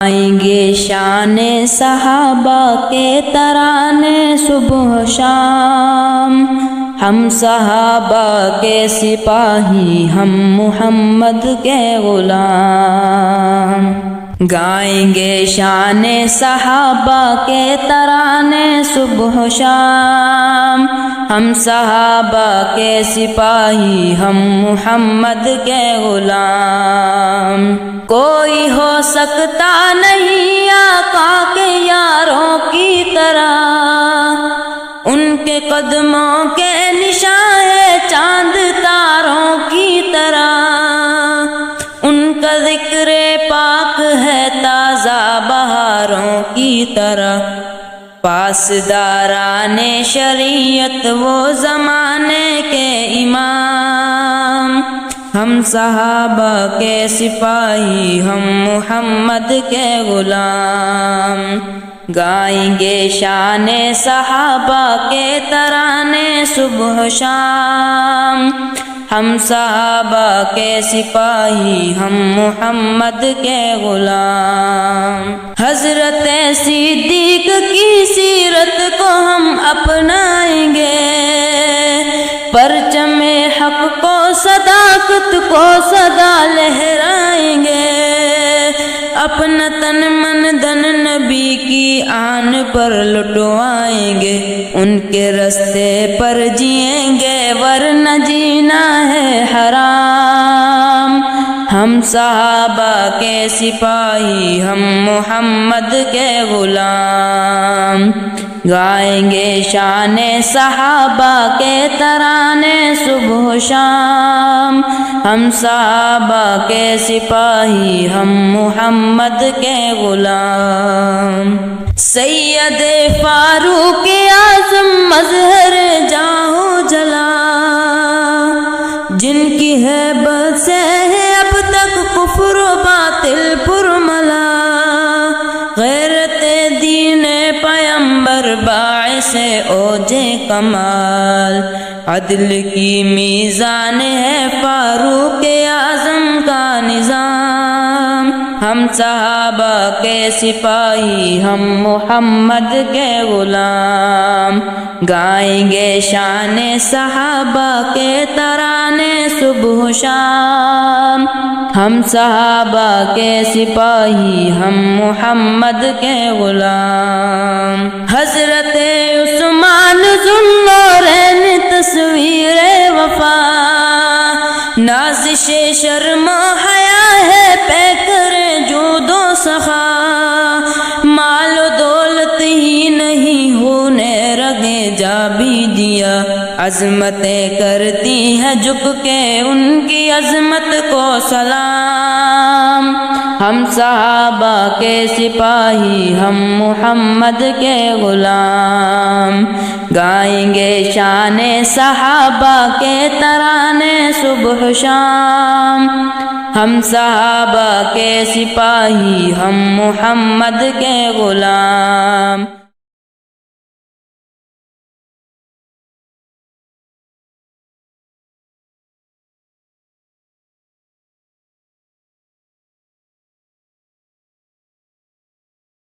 آئیں گے شان صحابہ کے ترانے صبح شام، ہم صحابہ کے سپاہی، ہم محمد کے غلام۔ گائیں گے شان صحابہ کے ترانے صبح شام، ہم صحابہ کے سپاہی، ہم محمد کے غلام۔ کوئی ہو سکتا نہیں آقا کے یاروں کی طرح، ان کے قدموں کے نشان ہے چاند تاروں کی طرح، ان کا ذکر پاک ہے تازہ بہاروں کی طرح۔ پاسداران شریعت وہ زمانے کے امام، ہم صحابہ کے سپاہی، ہم محمد کے غلام۔ گائیں گے شان صحابہ کے ترانے صبح شام، ہم صحابہ کے سپاہی، ہم محمد کے غلام۔ حضرت صدیق کی سیرت کو ہم اپنائیں گے، پرچم حق کو صداقت کو صدا لہرائیں گے، اپنا تن من دن نبی کی آن پر لٹوائیں گے، ان کے راستے پر جئیں گے ورنہ جینا ہے حرام۔ ہم صحابہ کے سپاہی، ہم محمد کے غلام۔ گائیں گے شان صحابہ کے ترانے صبح شام، ہم صحابہ کے سپاہی، ہم محمد کے غلام۔ سید فاروق اعظم مظہر جاں و جلا، جن کی ہیبت سے ہے اب تک کفر و باطل پرملا، غیرت دین پیمبر باعث اوج کمال، عدل کی میزان ہے فاروق اعظم کا نظام۔ ہم صحابہ کے سپاہی، ہم محمد کے غلام۔ گائیں گے شان صحابہ کے ترانے صبح شام، ہم صحابہ کے سپاہی، ہم محمد کے غلام۔ حضرت عثمان ذو النورین تصویر وفا، نازش شرم و حیا ہے پیکر جود و سخا، مال و دولت ہی نہیں ہونے رگے جا بھی دیا، عظمتیں کرتی ہیں جھک کے ان کی عظمت کو سلام۔ ہم صحابہ کے سپاہی، ہم محمد کے غلام۔ گائیں گے شان صحابہ کے ترانے صبح شام، ہم صحابہ کے سپاہی، ہم محمد کے غلام۔